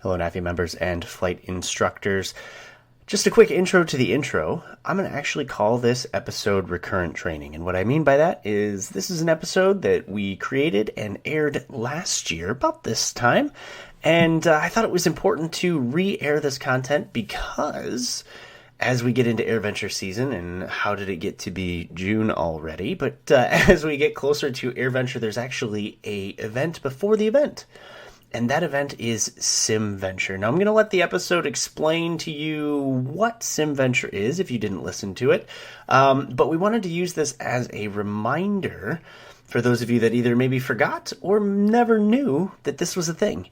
Hello, NAFI members and flight instructors. Just a quick intro to the intro. I'm going to actually call this episode Recurrent Training. And what I mean by that is this is an episode that we created and aired last year, about this time. And I thought it was important to re-air this content because as we get into AirVenture season, and how did it get to be June already? But as we get closer to AirVenture, there's actually a event before the event. And that event is SimVenture. Now, I'm going to let the episode explain to you what SimVenture is if you didn't listen to it. But we wanted to use this as a reminder for those of you that either maybe forgot or never knew that this was a thing.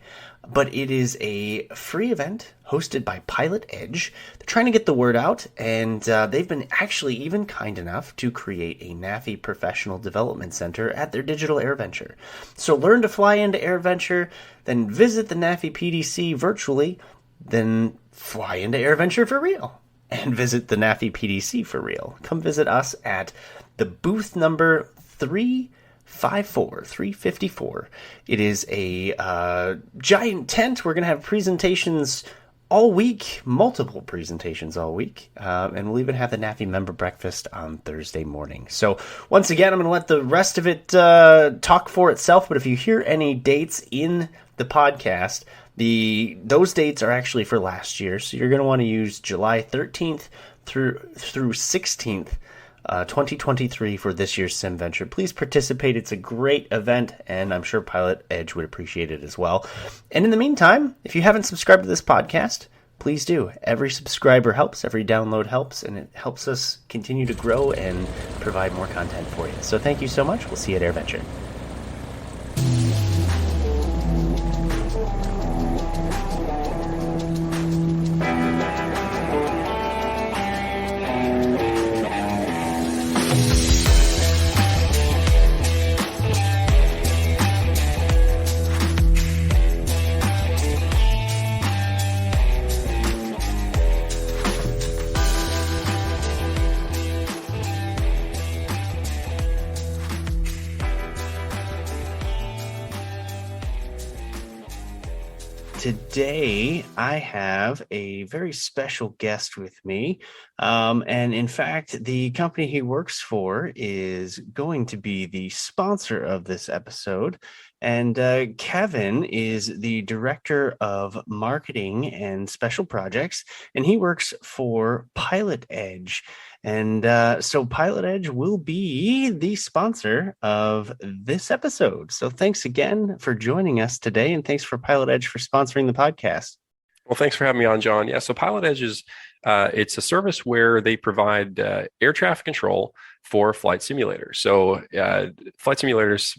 But it is a free event hosted by PilotEdge. They're trying to get the word out, and they've been actually even kind enough to create a NAFI Professional Development Center at their digital AirVenture. So learn to fly into AirVenture, then visit the NAFI PDC virtually, then fly into AirVenture for real, and visit the NAFI PDC for real. Come visit us at the booth number 354. It is a giant tent. We're going to have presentations all week, multiple presentations all week, and we'll even have the NAFI member breakfast on Thursday morning. So once again, I'm going to let the rest of it talk for itself, but if you hear any dates in the podcast, those dates are actually for last year, so you're going to want to use July 13th through 16th, 2023 for this year's SimVenture. Please participate. It's a great event, and I'm sure PilotEdge would appreciate it as well. And in the meantime, if you haven't subscribed to this podcast, please do. Every subscriber helps, every download helps, and it helps us continue to grow and provide more content for you. So thank you so much. We'll see you at AirVenture. Today, I have a very special guest with me. And in fact, the company he works for is going to be the sponsor of this episode. And Kevin is the director of marketing and special projects, and he works for PilotEdge. And so PilotEdge will be the sponsor of this episode. So thanks again for joining us today, and thanks for PilotEdge for sponsoring the podcast. Well, thanks for having me on, John. Yeah, so PilotEdge is it's a service where they provide air traffic control for flight simulators. So flight simulators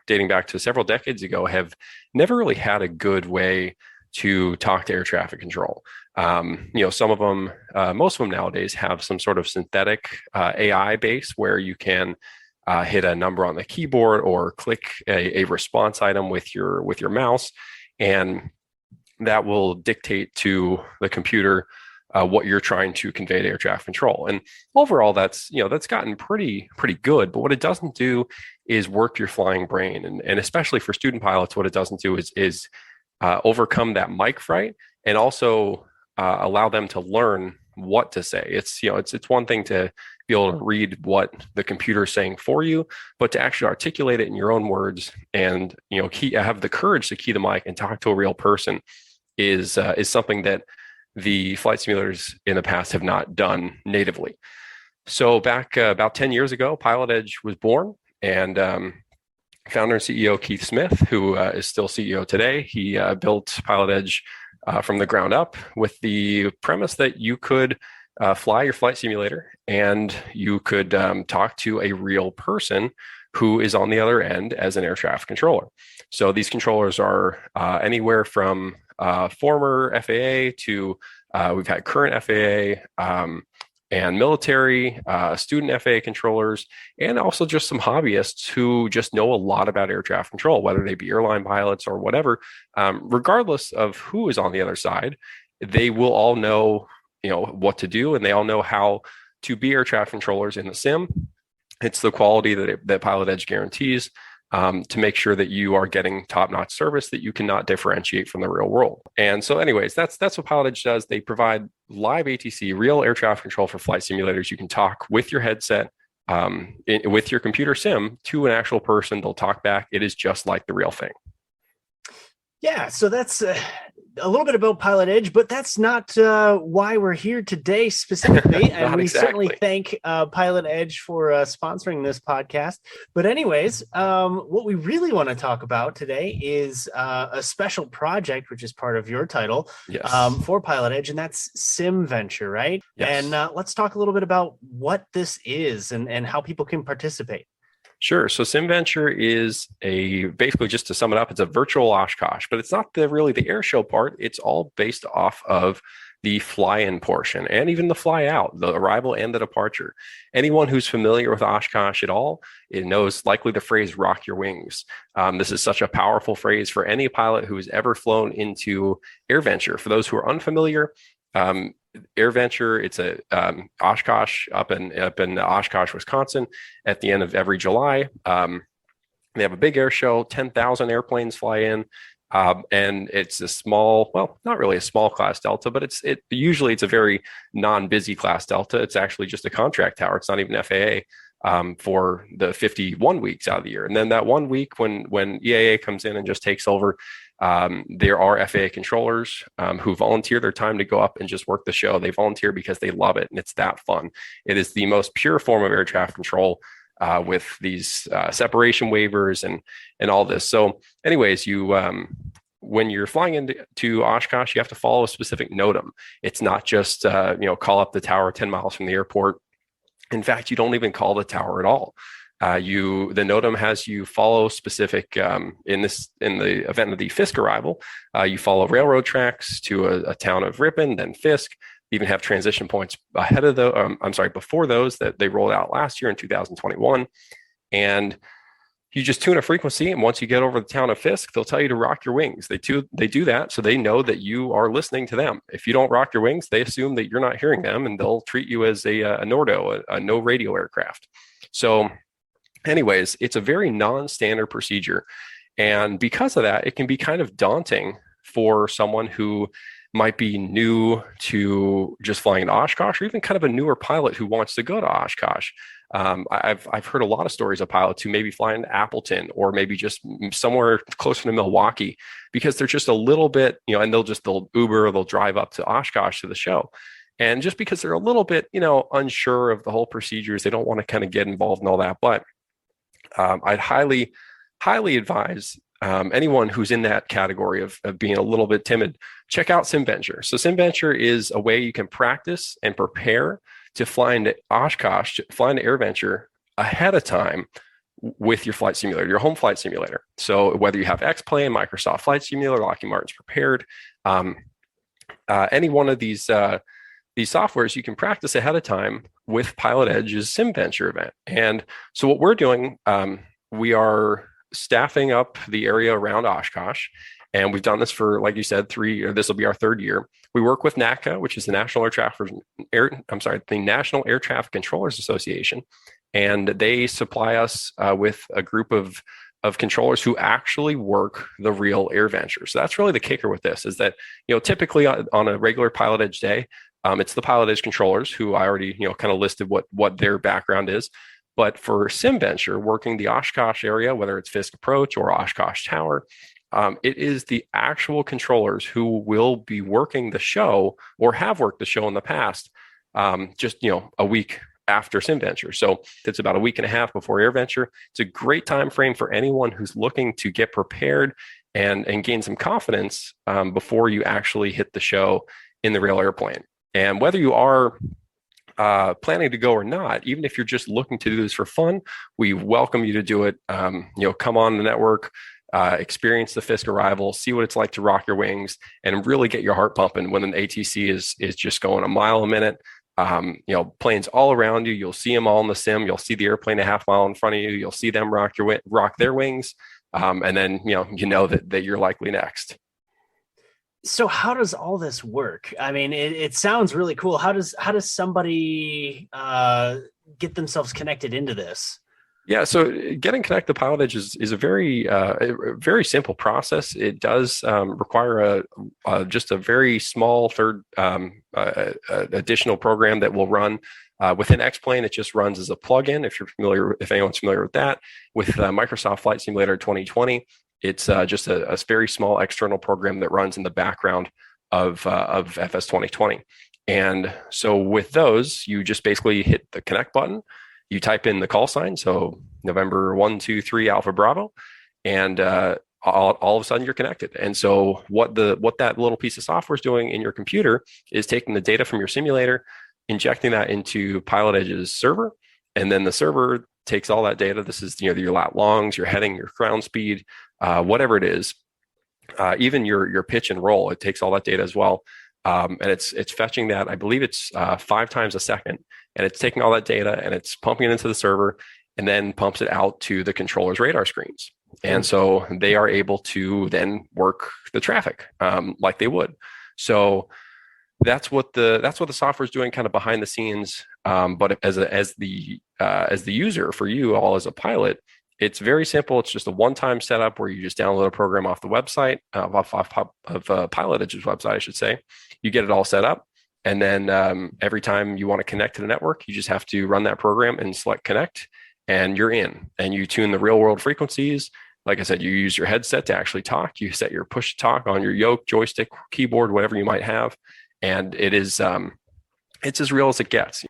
dating back to several decades ago have never really had a good way to talk to air traffic control. Some of them, most of them nowadays have some sort of synthetic AI base where you can hit a number on the keyboard or click a response item with your mouse, and that will dictate to the computer what you're trying to convey to air traffic control. And overall, that's gotten pretty good. But what it doesn't do is work your flying brain, and especially for student pilots, what it doesn't do is overcome that mic fright, and also allow them to learn what to say. It's one thing to be able to read what the computer is saying for you, but to actually articulate it in your own words and have the courage to key the mic and talk to a real person is something that the flight simulators in the past have not done natively. So back about 10 years ago, PilotEdge was born, and founder and CEO Keith Smith, who is still CEO today, he built PilotEdge from the ground up with the premise that you could fly your flight simulator and you could talk to a real person who is on the other end as an air traffic controller. So these controllers are anywhere from former FAA to we've had current FAA and military, student FAA controllers, and also just some hobbyists who just know a lot about air traffic control, whether they be airline pilots or whatever. Regardless of who is on the other side, they will all know, what to do, and they all know how to be air traffic controllers in the sim. It's the quality that PilotEdge guarantees. to make sure that you are getting top-notch service that you cannot differentiate from the real world. And so anyways, that's what PilotEdge does. They provide live ATC, real air traffic control for flight simulators. You can talk with your headset, with your computer sim to an actual person. They'll talk back. It is just like the real thing. Yeah, so that's a little bit about PilotEdge, but that's not why we're here today specifically. And we certainly thank PilotEdge for sponsoring this podcast. But anyways, what we really want to talk about today is a special project, which is part of your title for PilotEdge, and that's SimVenture, right? Yes. And let's talk a little bit about what this is and how people can participate. Sure. So SimVenture is basically, just to sum it up, it's a virtual Oshkosh, but it's not really the air show part. It's all based off of the fly-in portion and even the fly-out, the arrival and the departure. Anyone who's familiar with Oshkosh at all, it knows likely the phrase "rock your wings." This is such a powerful phrase for any pilot who has ever flown into AirVenture. For those who are unfamiliar, AirVenture, it's a Oshkosh up in Oshkosh, Wisconsin, at the end of every July. They have a big air show, 10,000 airplanes fly in, and it's a small, well, not really a small class Delta, but usually it's a very non-busy class Delta. It's actually just a contract tower. It's not even FAA. For the 51 weeks out of the year. And then that 1 week when EAA comes in and just takes over, there are FAA controllers who volunteer their time to go up and just work the show. They volunteer because they love it and it's that fun. It is the most pure form of air traffic control with these separation waivers and all this. So anyways, when you're flying into Oshkosh, you have to follow a specific NOTAM. It's not just, call up the tower 10 miles from the airport. In fact, you don't even call the tower at all. The NOTAM has you follow specific, in the event of the Fisk arrival, you follow railroad tracks to a town of Ripon, then Fisk. You even have transition points before those that they rolled out last year in 2021. And you just tune a frequency, and once you get over the town of Fisk, they'll tell you to rock your wings. They do that so they know that you are listening to them. If you don't rock your wings, they assume that you're not hearing them, and they'll treat you as a NORDO, a no radio aircraft. So anyways, it's a very non-standard procedure. And because of that, it can be kind of daunting for someone who might be new to just flying to Oshkosh, or even kind of a newer pilot who wants to go to Oshkosh. I've heard a lot of stories of pilots who maybe fly into Appleton or maybe just somewhere closer to Milwaukee because they're just a little bit, and they'll Uber or they'll drive up to Oshkosh to the show. And just because they're a little bit, unsure of the whole procedures, they don't want to kind of get involved in all that. But I'd highly, highly advise anyone who's in that category of being a little bit timid, check out SimVenture. So SimVenture is a way you can practice and prepare to fly into Oshkosh, fly into AirVenture ahead of time with your flight simulator, your home flight simulator. So whether you have X-Plane, Microsoft Flight Simulator, Lockheed Martin's Prepared, any one of these softwares, you can practice ahead of time with PilotEdge's SimVenture event. And so what we're doing, we are staffing up the area around Oshkosh. And we've done this for, like you said, this will be our third year. We work with NACA, which is the National National Air Traffic Controllers Association. And they supply us with a group of controllers who actually work the real AirVenture. So that's really the kicker with this, is that, typically on a regular PilotEdge day, it's the PilotEdge controllers who I already, kind of listed what their background is. But for SimVenture, working the Oshkosh area, whether it's Fisk Approach or Oshkosh Tower, it is the actual controllers who will be working the show or have worked the show in the past, just a week after SimVenture. So it's about a week and a half before AirVenture. It's a great time frame for anyone who's looking to get prepared and gain some confidence before you actually hit the show in the real airplane. And whether you are planning to go or not, even if you're just looking to do this for fun, we welcome you to do it. Come on the network, experience the Fisk arrival, see what it's like to rock your wings, and really get your heart pumping when an ATC is just going a mile a minute. Planes all around you. You'll see them all in the sim. You'll see the airplane a half mile in front of you. You'll see them rock their wings, and then that you're likely next. So how does all this work? I mean, it sounds really cool. How does somebody get themselves connected into this? Yeah, so getting connected to PilotEdge is a very simple process. It does require just a very small third additional program that will run within X-Plane. It just runs as a plugin. If anyone's familiar with that, with Microsoft Flight Simulator 2020, it's just a very small external program that runs in the background of FS 2020. And so with those, you just basically hit the connect button, you type in the call sign, so November 123 Alpha Bravo, and all of a sudden you're connected. And so what that little piece of software is doing in your computer is taking the data from your simulator, injecting that into PilotEdge's server, and then the server takes all that data. This is your lat longs, your heading, your ground speed, whatever it is, even your pitch and roll. It takes all that data as well, and it's fetching that. I believe it's 5 times a second, and it's taking all that data and it's pumping it into the server, and then pumps it out to the controller's radar screens. And so they are able to then work the traffic like they would. So that's what the software is doing kind of behind the scenes. But as the user, for you all as a pilot, it's very simple. It's just a one-time setup where you just download a program off the website, of PilotEdge's website, I should say. You get it all set up. And then every time you want to connect to the network, you just have to run that program and select connect, and you're in. And you tune the real world frequencies. Like I said, you use your headset to actually talk. You set your push to talk on your yoke, joystick, keyboard, whatever you might have. And it's as real as it gets.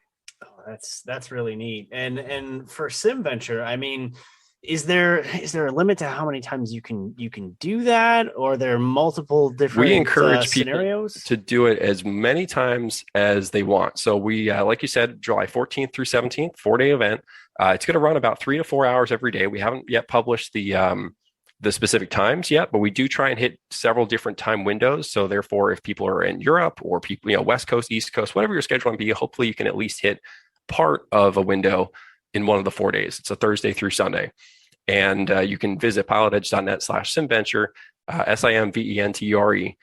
Oh, that's really neat. And for SimVenture, I mean, is there a limit to how many times you can do that, or are there multiple different we encourage scenarios to do it as many times as they want? So we like you said, July 14th through 17th, 4-day event. It's going to run about 3 to 4 hours every day. We haven't yet published the specific times yet, but we do try and hit several different time windows. So therefore, if people are in Europe or people, West Coast, East Coast, whatever your schedule might be, hopefully you can at least hit part of a window in one of the 4 days. It's a Thursday through Sunday. And you can visit pilotedge.net/SimVenture, SIMVENTURE,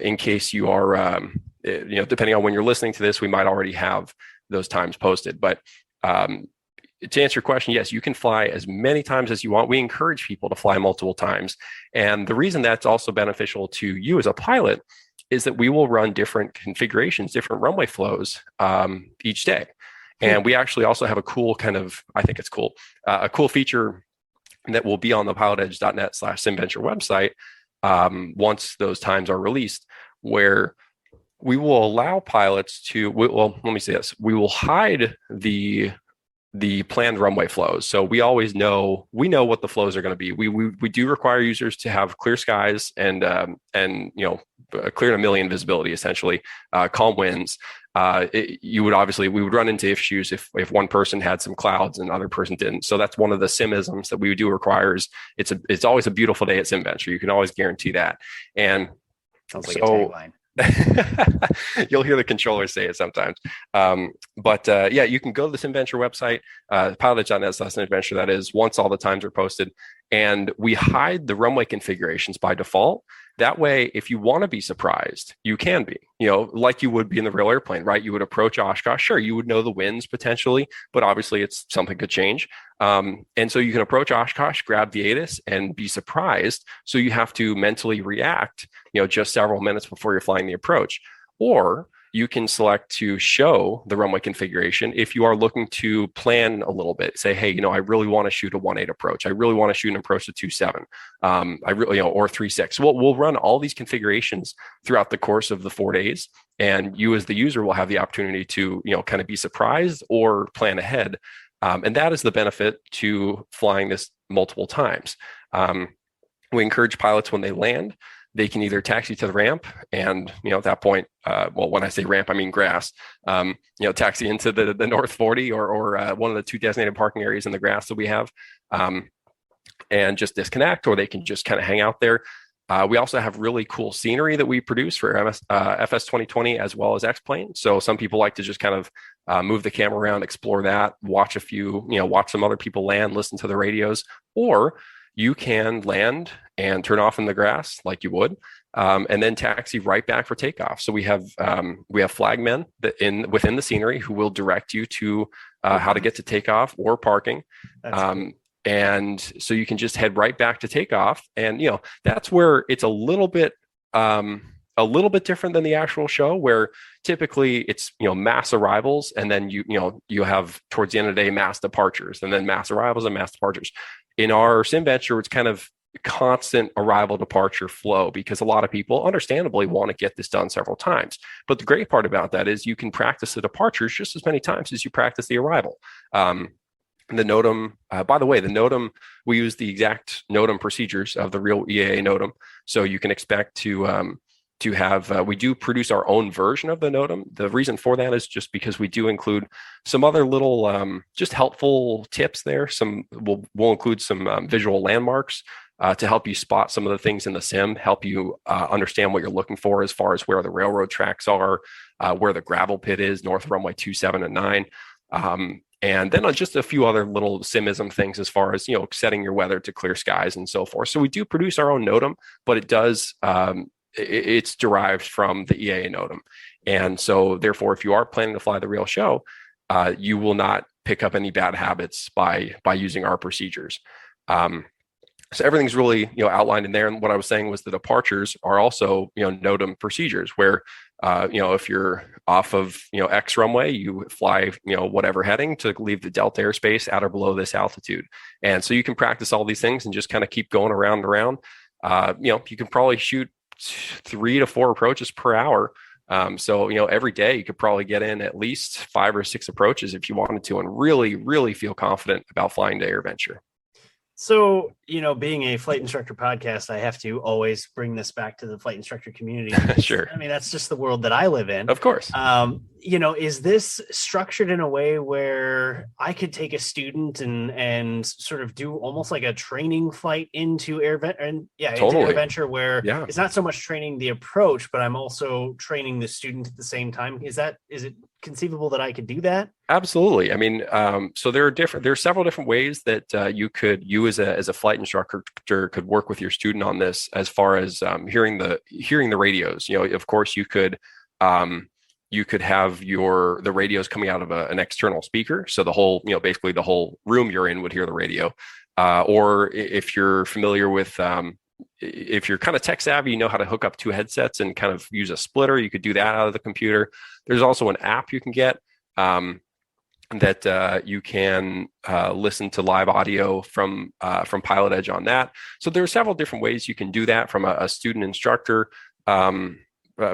in case you are, depending on when you're listening to this, we might already have those times posted. But to answer your question, yes, you can fly as many times as you want. We encourage people to fly multiple times. And the reason that's also beneficial to you as a pilot is that we will run different configurations, different runway flows each day. And we actually also have a cool I think it's cool, a cool feature that will be on the pilotedge.net/SimVenture website once those times are released, where we will allow pilots to, let me say this, we will hide the planned runway flows. So we know what the flows are going to be. We do require users to have clear skies and clear to million visibility, essentially, calm winds. We would run into issues if one person had some clouds and another person didn't. So that's one of the simisms that we do require. It's always a beautiful day at SimVenture. You can always guarantee that. And sounds like a tagline. You'll hear the controller say it sometimes. You can go to the SimVenture website, pilotedge.net/SimVenture, that is, once all the times are posted. And we hide the runway configurations by default. That way, if you want to be surprised, you can be, like you would be in the real airplane, right? You would approach Oshkosh. Sure, you would know the winds potentially, but obviously it's something could change. And so you can approach Oshkosh, grab the ATIS, and be surprised. So you have to mentally react, just several minutes before you're flying the approach. Or you can select to show the runway configuration if you are looking to plan a little bit. Say, hey, I really want to shoot a 1.8 approach. I really want to shoot an approach to 2.7. Or 3.6. We'll run all these configurations throughout the course of the 4 days, and you as the user will have the opportunity to kind of be surprised or plan ahead. And that is the benefit to flying this multiple times. We encourage pilots when they land, they can either taxi to the ramp and, at that point, when I say ramp, I mean grass, taxi into the North 40 or one of the 2 designated parking areas in the grass that we have, and just disconnect, or they can just kind of hang out there. We also have really cool scenery that we produce for FS 2020 as well as X-Plane. So some people like to just kind of move the camera around, explore that, watch some other people land, listen to the radios, or you can land and turn off in the grass like you would, and then taxi right back for takeoff. So we have flagmen within the scenery who will direct you to how to get to takeoff or parking. That's cool. And so you can just head right back to takeoff. And, that's where it's a little bit different than the actual show, where typically it's, mass arrivals. And then you have towards the end of the day, mass departures, and then mass arrivals and mass departures. In our SimVenture, it's kind of constant arrival departure flow, because a lot of people understandably want to get this done several times. But the great part about that is you can practice the departures just as many times as you practice the arrival. The NOTAM, by the way, the NOTAM, we use the exact NOTAM procedures of the real EAA NOTAM. So you can expect to have, we do produce our own version of the NOTAM. The reason for that is just because we do include some other little just helpful tips there. We'll include some visual landmarks to help you spot some of the things in the sim, help you understand what you're looking for as far as where the railroad tracks are, where the gravel pit is, north runway 27 and 9. And then just a few other little simism things as far as, setting your weather to clear skies and so forth. So we do produce our own NOTAM, but it does, it's derived from the EAA NOTAM. And so therefore, if you are planning to fly the real show, you will not pick up any bad habits by using our procedures. So everything's really, outlined in there. And what I was saying was the departures are also, NOTAM procedures where, if you're off of, X runway, you fly, whatever heading to leave the Delta airspace at or below this altitude. And so you can practice all these things and just kind of keep going around and around. You can probably shoot 3 to 4 approaches per hour. So, every day you could probably get in at least 5 or 6 approaches if you wanted to, and really, really feel confident about flying to AirVenture. So, being a flight instructor podcast, I have to always bring this back to the flight instructor community. Sure. I mean, that's just the world that I live in. Of course. Is this structured in a way where I could take a student and sort of do almost like a training flight into AirVenture, where it's not so much training the approach, but I'm also training the student at the same time? Is it conceivable that I could do that? Absolutely. I mean, so there are several different ways that you as a flight instructor could work with your student on this, as far as hearing the radios. Of course, you could have the radios coming out of an external speaker, so the whole, basically the whole room you're in would hear the radio. Or if you're familiar with, if you're kind of tech savvy, you know how to hook up 2 headsets and kind of use a splitter, you could do that out of the computer. There's also an app you can get that you can listen to live audio from PilotEdge on that. So there are several different ways you can do that from a student instructor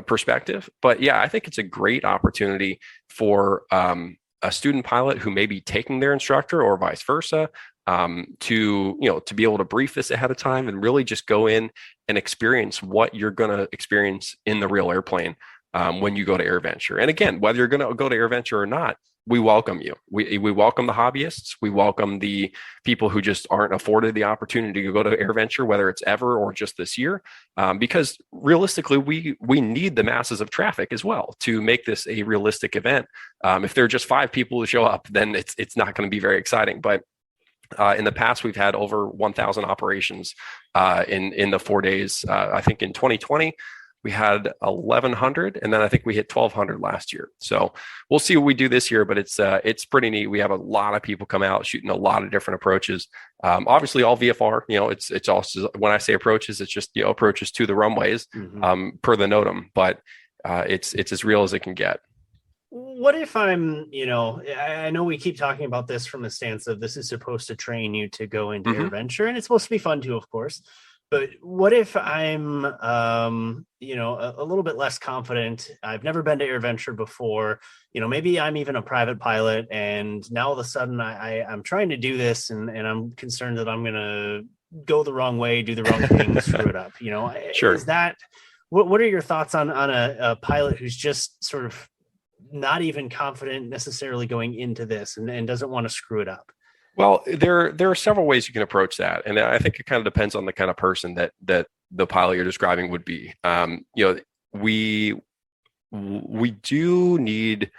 perspective. But yeah, I think it's a great opportunity for a student pilot who may be taking their instructor, or vice versa, to be able to brief this ahead of time and really just go in and experience what you're going to experience in the real airplane when you go to AirVenture. And again, whether you're going to go to AirVenture or not, we welcome you. We welcome the hobbyists. We welcome the people who just aren't afforded the opportunity to go to AirVenture, whether it's ever or just this year, because realistically, we need the masses of traffic as well to make this a realistic event. If there are just 5 people who show up, then it's not going to be very exciting. But in the past, we've had over 1,000 operations in the 4 days. I think in 2020, we had 1,100, and then I think we hit 1,200 last year. So we'll see what we do this year, but it's pretty neat. We have a lot of people come out shooting a lot of different approaches. Obviously, all VFR. It's also, when I say approaches, it's just approaches to the runways per the NOTAM, but it's as real as it can get. What if I'm, I know we keep talking about this from a stance of this is supposed to train you to go into AirVenture, and it's supposed to be fun too, of course. But what if I'm, a little bit less confident? I've never been to AirVenture before. Maybe I'm even a private pilot, and now all of a sudden I'm trying to do this, and I'm concerned that I'm going to go the wrong way, do the wrong thing, screw it up. Sure. Is that what are your thoughts on a pilot who's just sort of not even confident necessarily going into this and doesn't want to screw it up? Well, there are several ways you can approach that, and I think it kind of depends on the kind of person that the pilot you're describing would be. We do need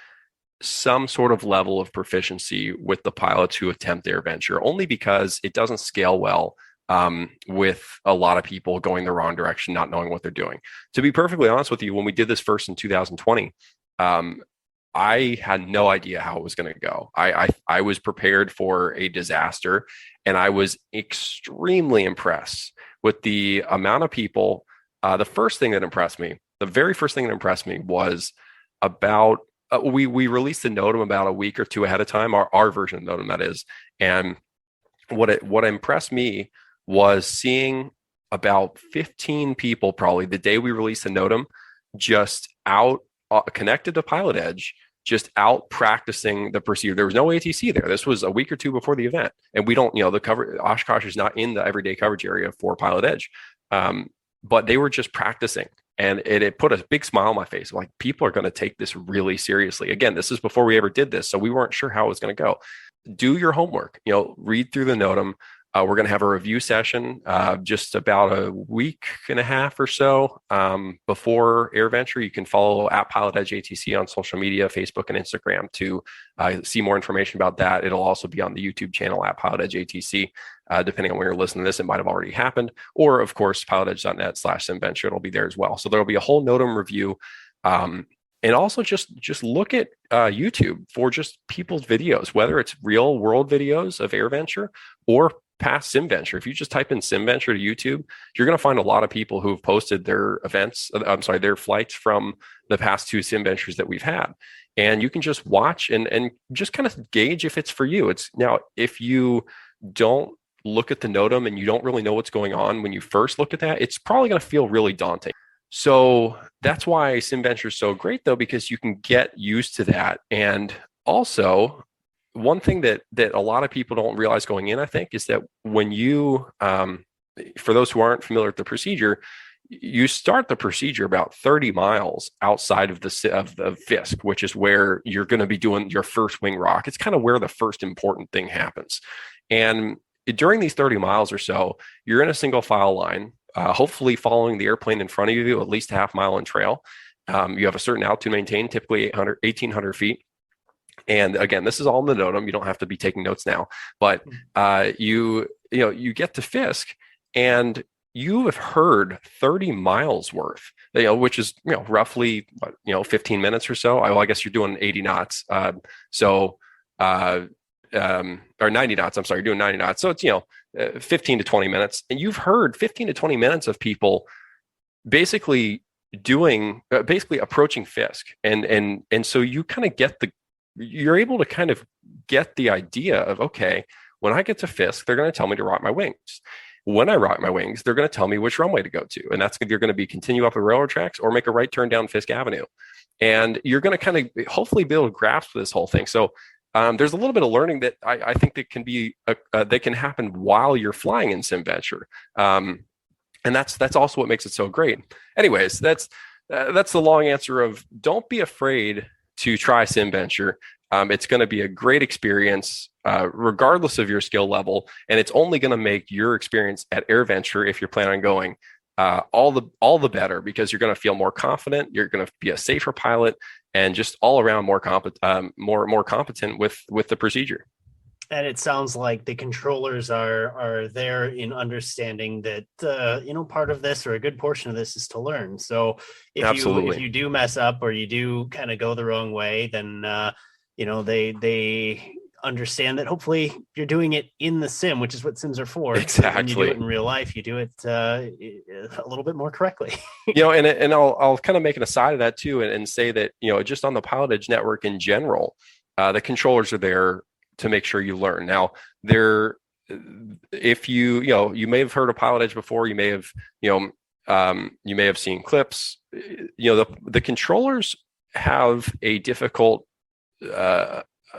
some sort of level of proficiency with the pilots who attempt AirVenture, only because it doesn't scale well with a lot of people going the wrong direction, not knowing what they're doing. To be perfectly honest with you, when we did this first in 2020, I had no idea how it was going to go. I was prepared for a disaster, and I was extremely impressed with the amount of people. The very first thing that impressed me was about we released the NOTAM about a week or two ahead of time, our version of NOTAM, that is. And what impressed me was seeing about 15 people, probably the day we released the NOTAM, just out connected to PilotEdge, just out practicing the procedure. There was no ATC there. This was a week or two before the event, and we don't, the cover Oshkosh is not in the everyday coverage area for PilotEdge, but they were just practicing, and it put a big smile on my face. Like, people are going to take this really seriously. Again, this is before we ever did this, so we weren't sure how it was going to go. Do your homework. Read through the NOTAM. We're going to have a review session just about a week and a half or so before AirVenture. You can follow at PilotEdge ATC on social media, Facebook and Instagram, to see more information about that. It'll also be on the YouTube channel at PilotEdge ATC. Depending on where you're listening to this, it might have already happened. Or, of course, pilotedge.net/SimVenture. It'll be there as well. So there'll be a whole NOTAM review. And also just look at YouTube for just people's videos, whether it's real world videos of AirVenture or past SimVenture. If you just type in SimVenture to YouTube, you're going to find a lot of people who've posted their their flights from the past 2 SimVentures that we've had. And you can just watch and just kind of gauge if it's for you. Now, if you don't look at the NOTAM and you don't really know what's going on when you first look at that, it's probably going to feel really daunting. So that's why SimVenture is so great, though, because you can get used to that. And also, one thing that a lot of people don't realize going in, I think, is that when you, for those who aren't familiar with the procedure, you start the procedure about 30 miles outside of the Fisk, which is where you're going to be doing your first wing rock. It's kind of where the first important thing happens. And during these 30 miles or so, you're in a single file line, hopefully following the airplane in front of you, at least a half mile in trail. You have a certain altitude maintained, typically 1,800 feet. And again, this is all in the NOTAM. You don't have to be taking notes now, but you get to Fisk, and you have heard 30 miles worth, which is roughly 15 minutes or so. I guess you're doing 80 knots, or 90 knots. I'm sorry, you're doing 90 knots. So it's 15 to 20 minutes, and you've heard 15 to 20 minutes of people basically approaching Fisk, and so you kind of you're able to kind of get the idea of, okay, when I get to Fisk, they're going to tell me to rock my wings. When I rock my wings, they're going to tell me which runway to go to, and that's you're going to be continue up the railroad tracks or make a right turn down Fisk Avenue, and you're going to kind of hopefully be able to grasp this whole thing. So there's a little bit of learning that I think that can be that can happen while you're flying in SimVenture, and that's also what makes it so great. Anyways, that's the long answer of, don't be afraid to try SimVenture. It's going to be a great experience, regardless of your skill level, and it's only going to make your experience at AirVenture, if you're planning on going, all the better, because you're going to feel more confident. You're going to be a safer pilot, and just all around more competent with the procedure. And it sounds like the controllers are there in understanding that part of this, or a good portion of this, is to learn. So if you do mess up, or you do kind of go the wrong way, then they understand that hopefully you're doing it in the sim, which is what sims are for. Exactly. When you do it in real life, you do it a little bit more correctly. And I'll kind of make an aside of that too, and say that just on the PilotEdge network in general, the controllers are there to make sure you learn. Now, if you may have heard of PilotEdge before, you may have seen clips. The controllers have a difficult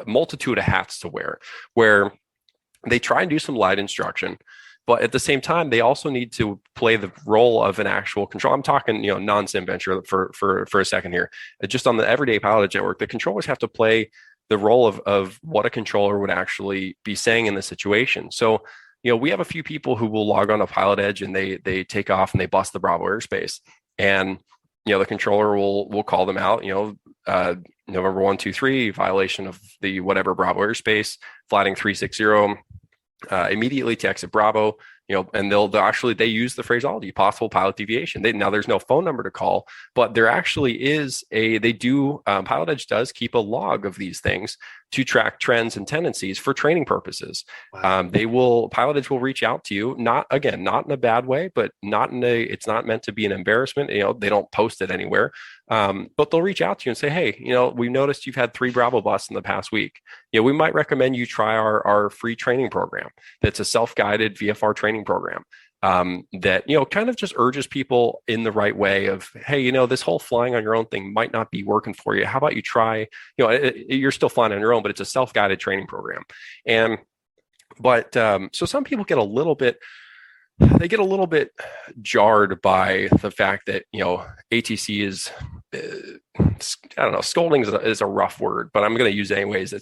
multitude of hats to wear, where they try and do some light instruction, but at the same time, they also need to play the role of an actual control. I'm talking, non-SimVenture for a second here. Just on the everyday PilotEdge network, the controllers have to play the role of what a controller would actually be saying in the situation. So, we have a few people who will log on to PilotEdge, and they take off and they bust the Bravo airspace, and the controller will call them out. November 123, violation of the whatever Bravo airspace, flighting 360, immediately to exit Bravo. and they use the phraseology possible pilot deviation. Now there's no phone number to call, but there actually is PilotEdge does keep a log of these things to track trends and tendencies for training purposes. Wow. PilotEdge will reach out to you, not in a bad way, but it's not meant to be an embarrassment. They don't post it anywhere. But they'll reach out to you and say, hey, we noticed you've had 3 Bravo busts in the past week. We might recommend you try our free training program. That's a self-guided VFR training program. That kind of just urges people in the right way of, hey, this whole flying on your own thing might not be working for you. How about you try, you're still flying on your own, but it's a self-guided training program. So some people get a little bit jarred by the fact that ATC is I don't know, scolding is a rough word, but I'm going to use it anyways.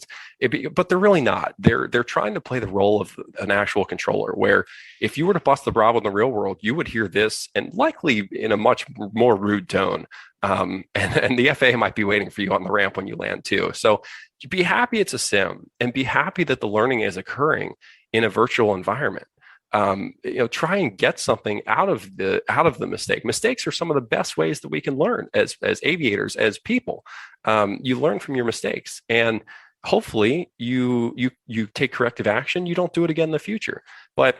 But they're really not. They're trying to play the role of an actual controller, where if you were to bust the Bravo in the real world, you would hear this, and likely in a much more rude tone. And the FAA might be waiting for you on the ramp when you land too. So be happy it's a sim, and be happy that the learning is occurring in a virtual environment. Try and get something out of the mistake. Mistakes are some of the best ways that we can learn as aviators, as people. You learn from your mistakes, and hopefully you take corrective action. You don't do it again in the future. But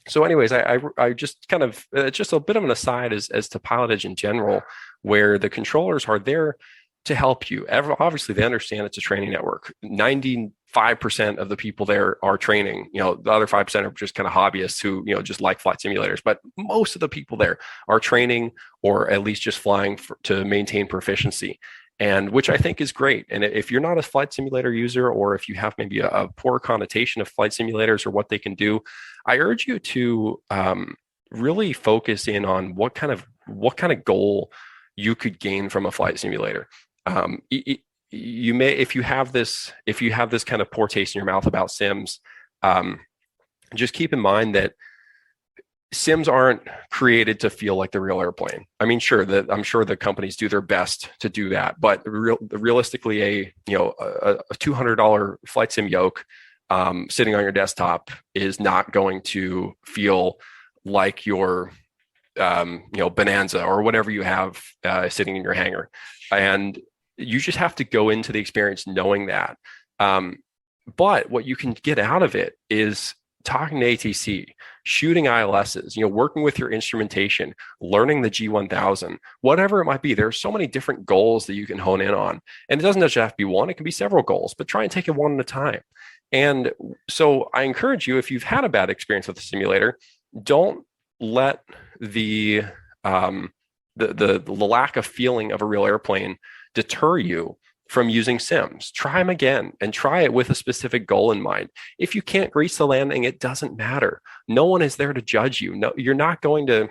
so anyways, I just kind of just a bit of an aside as to PilotEdge in general, where the controllers are there to help you. Obviously, they understand it's a training network. 95% of the people there are training. The other 5% are just kind of hobbyists who, just like flight simulators. But most of the people there are training, or at least just flying to maintain proficiency, and which I think is great. And if you're not a flight simulator user, or if you have maybe a poor connotation of flight simulators or what they can do, I urge you to really focus in on what kind of goal you could gain from a flight simulator. You may, if you have this kind of poor taste in your mouth about sims, just keep in mind that sims aren't created to feel like the real airplane. I mean, I'm sure the companies do their best to do that, but realistically, a $200 flight sim yoke sitting on your desktop is not going to feel like your Bonanza or whatever you have sitting in your hangar. And you just have to go into the experience knowing that. But what you can get out of it is talking to ATC, shooting ILSs, working with your instrumentation, learning the G1000, whatever it might be. There are so many different goals that you can hone in on. And it doesn't just have to be one, it can be several goals, but try and take it one at a time. And so I encourage you, if you've had a bad experience with the simulator, don't let the lack of feeling of a real airplane deter you from using sims. Try them again, and try it with a specific goal in mind. If you can't grease the landing, it doesn't matter. No one is there to judge you. No, you're not going to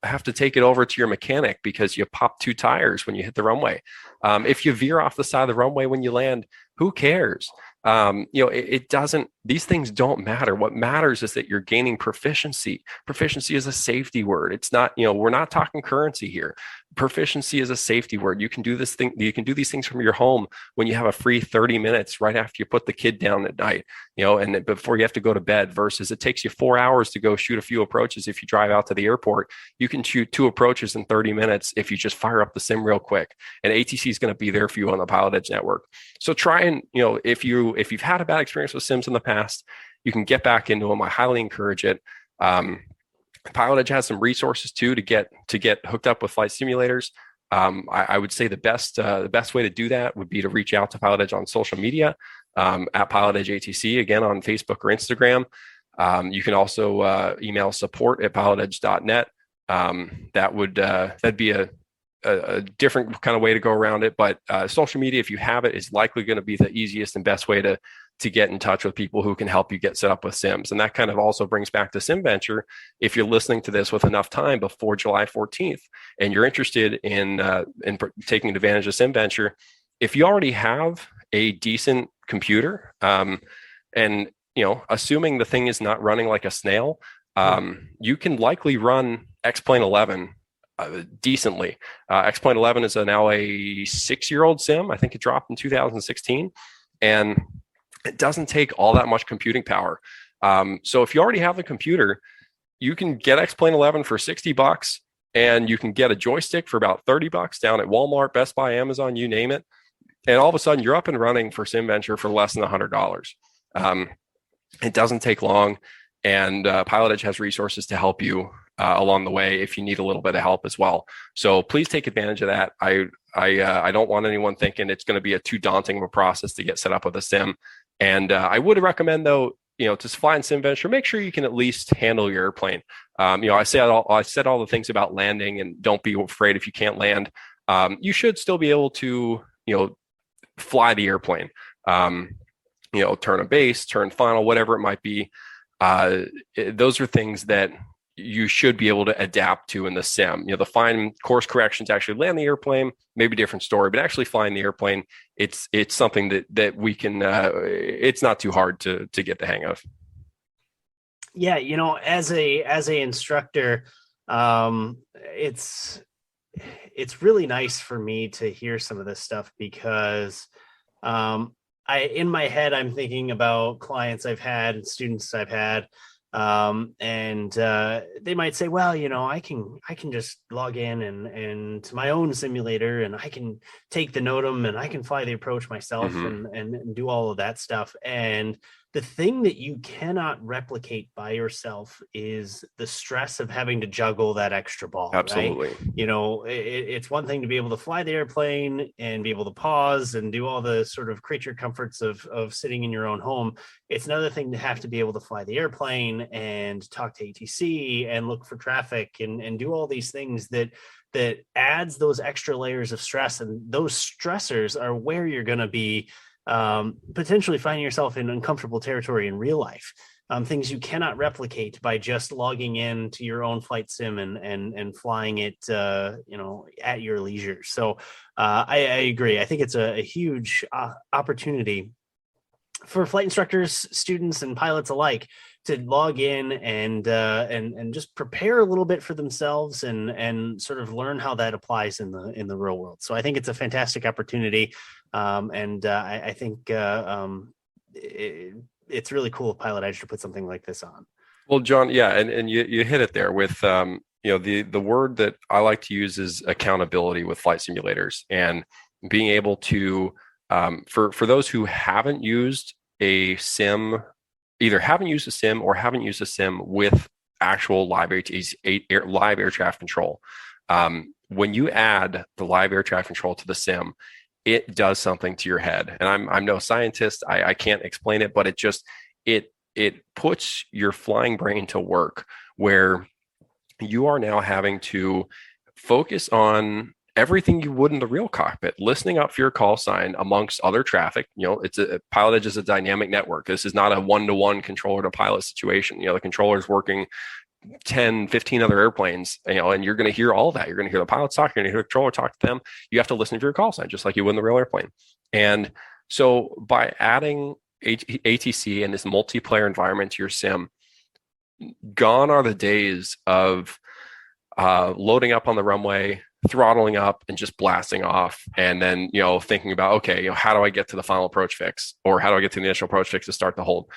have to take it over to your mechanic because you popped 2 tires when you hit the runway. If you veer off the side of the runway when you land, who cares? It doesn't, these things don't matter. What matters is that you're gaining proficiency. Proficiency is a safety word. It's not, we're not talking currency here. Proficiency is a safety word. You can do this thing. You can do these things from your home when you have a free 30 minutes right after you put the kid down at night, and before you have to go to bed, versus it takes you 4 hours to go shoot a few approaches. If you drive out to the airport, you can shoot 2 approaches in 30 minutes if you just fire up the sim real quick, and ATC is going to be there for you on the PilotEdge network. So try and, if you've had a bad experience with sims in the past, you can get back into them. I highly encourage it. PilotEdge has some resources too to get hooked up with flight simulators. I would say the best way to do that would be to reach out to PilotEdge on social media, at PilotEdge ATC, again on Facebook or Instagram. You can also email support@pilotedge.net. That'd be a different kind of way to go around it, but social media, if you have it, is likely going to be the easiest and best way to get in touch with people who can help you get set up with sims. And that kind of also brings back to SimVenture. If you're listening to this with enough time before July 14th and you're interested in taking advantage of SimVenture, if you already have a decent computer, and assuming the thing is not running like a snail, you can likely run X-Plane 11 decently. X-Plane 11 is now a 6-year-old sim. I think it dropped in 2016, and it doesn't take all that much computing power. So if you already have the computer, you can get X-Plane 11 for $60, and you can get a joystick for about $30 down at Walmart, Best Buy, Amazon, you name it. And all of a sudden, you're up and running for SimVenture for less than $100. It doesn't take long, and PilotEdge has resources to help you along the way if you need a little bit of help as well. So please take advantage of that. I don't want anyone thinking it's going to be a too daunting of a process to get set up with a sim. And I would recommend, though, to fly in SimVenture, make sure you can at least handle your airplane. I said all the things about landing, and don't be afraid if you can't land. You should still be able to, fly the airplane. Turn a base, turn final, whatever it might be. Those are things that you should be able to adapt to in the sim. The fine course corrections to actually land the airplane, maybe a different story, but actually flying the airplane, it's something that we can. It's not too hard to get the hang of. Yeah, as a instructor, it's really nice for me to hear some of this stuff, because in my head, I'm thinking about clients I've had, students I've had, and they might say, well, I can just log in and to my own simulator, and I can take the NOTAM, and I can fly the approach myself, and do all of that stuff. And the thing that you cannot replicate by yourself is the stress of having to juggle that extra ball. Absolutely. Right? It's one thing to be able to fly the airplane and be able to pause and do all the sort of creature comforts of sitting in your own home. It's another thing to have to be able to fly the airplane and talk to ATC and look for traffic and do all these things that adds those extra layers of stress. And those stressors are where you're going to be potentially finding yourself in uncomfortable territory in real life, things you cannot replicate by just logging in to your own flight sim and flying it, at your leisure. So I agree. I think it's a huge opportunity for flight instructors, students, and pilots alike to log in and just prepare a little bit for themselves and sort of learn how that applies in the real world. So I think it's a fantastic opportunity. I think it's really cool of PilotEdge to put something like this on. Well, John, yeah, and you hit it there with the word that I like to use is accountability with flight simulators, and being able to for those who haven't used a sim, either haven't used a sim or haven't used a sim with actual live air traffic control. When you add the live air traffic control to the sim, it does something to your head. And I'm no scientist. I can't explain it, but it puts your flying brain to work, where you are now having to focus on everything you would in the real cockpit, listening up for your call sign amongst other traffic. PilotEdge is a dynamic network. This is not a one-to-one controller to pilot situation. The controller's working 10, 15 other airplanes, and you're going to hear all that. You're going to hear the pilots talk, you're going to hear the controller talk to them. You have to listen for your call sign, just like you would in the real airplane. And so by adding ATC and this multiplayer environment to your sim, gone are the days of loading up on the runway, throttling up, and just blasting off, and then thinking about, okay, how do I get to the final approach fix, or how do I get to the initial approach fix to start the hold?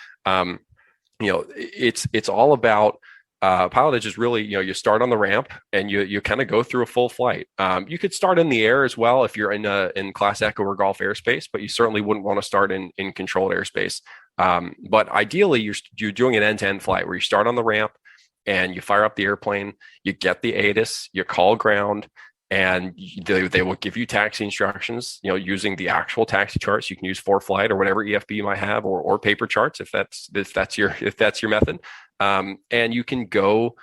It's all about PilotEdge is really, you start on the ramp and you kind of go through a full flight. You could start in the air as well if you're in Class Echo or Golf airspace, but you certainly wouldn't want to start in controlled airspace. But ideally, you're doing an end-to-end flight where you start on the ramp and you fire up the airplane, you get the ATIS, you call ground, and they will give you taxi instructions, using the actual taxi charts. You can use ForeFlight or whatever EFB you might have, or paper charts if that's your method. And you can go,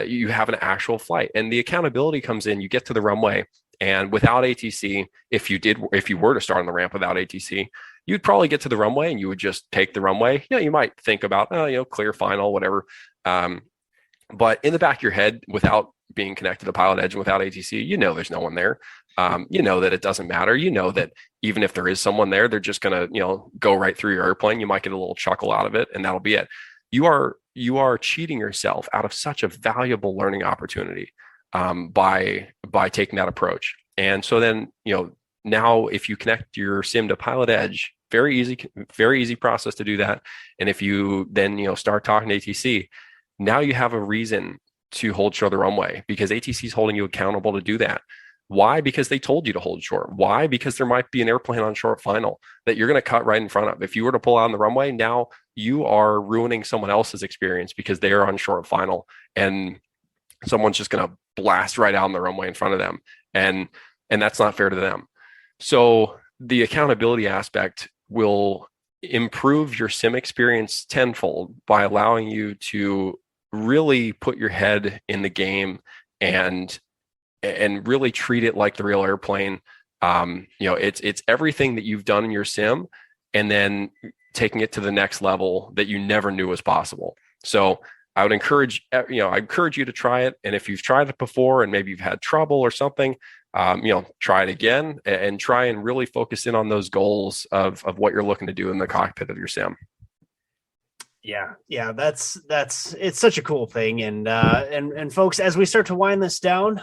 you have an actual flight, and the accountability comes in. You get to the runway, and without ATC, if you were to start on the ramp without ATC, you'd probably get to the runway and you would just take the runway. You might think about, clear final, whatever. But in the back of your head, without being connected to PilotEdge and without ATC, there's no one there. That it doesn't matter. That even if there is someone there, they're just going to, go right through your airplane. You might get a little chuckle out of it, and that'll be it. You are cheating yourself out of such a valuable learning opportunity by taking that approach. And so then, now if you connect your sim to PilotEdge very easy process to do that. And if you then, start talking to ATC, now you have a reason to hold short of the runway because ATC is holding you accountable to do that. Why? Because they told you to hold short. Why? Because there might be an airplane on short final that you're going to cut right in front of. If you were to pull out on the runway, now you are ruining someone else's experience because they are on short final and someone's just going to blast right out on the runway in front of them. And that's not fair to them. So the accountability aspect will improve your sim experience tenfold by allowing you to really put your head in the game and really treat it like the real airplane. It's everything that you've done in your sim and then taking it to the next level that you never knew was possible. So I would encourage you to try it. And if you've tried it before and maybe you've had trouble or something, try it again and try and really focus in on those goals of what you're looking to do in the cockpit of your sim. Yeah, that's it's such a cool thing. And folks, as we start to wind this down,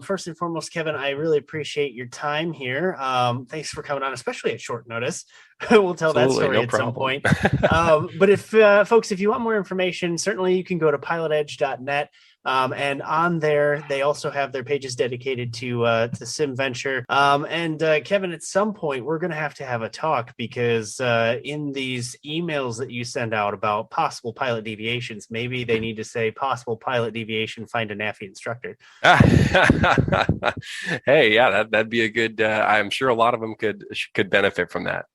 first and foremost, Kevin, I really appreciate your time here. Thanks for coming on, especially at short notice. We'll tell that story at some point. But if folks, if you want more information, certainly you can go to pilotedge.net. And on there, they also have their pages dedicated to SimVenture. And Kevin, at some point, we're going to have a talk because in these emails that you send out about possible pilot deviations, maybe they need to say possible pilot deviation, find a NAFI instructor. Hey, yeah, that'd be a good, I'm sure a lot of them could benefit from that.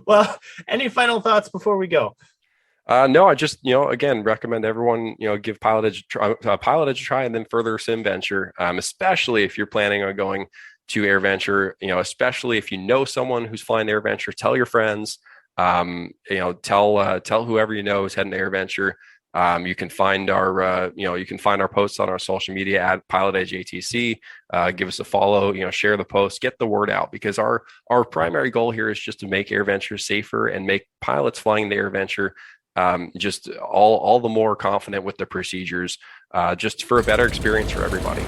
Well, any final thoughts before we go? No, I just, again, recommend everyone, give PilotEdge a try and then further SimVenture, especially if you're planning on going to AirVenture, especially if you know someone who's flying AirVenture, tell your friends, tell whoever you know is heading to AirVenture. You can find our posts on our social media at PilotEdge ATC. Give us a follow, share the post, get the word out because our primary goal here is just to make AirVenture safer and make pilots flying the AirVenture just all the more confident with the procedures, just for a better experience for everybody.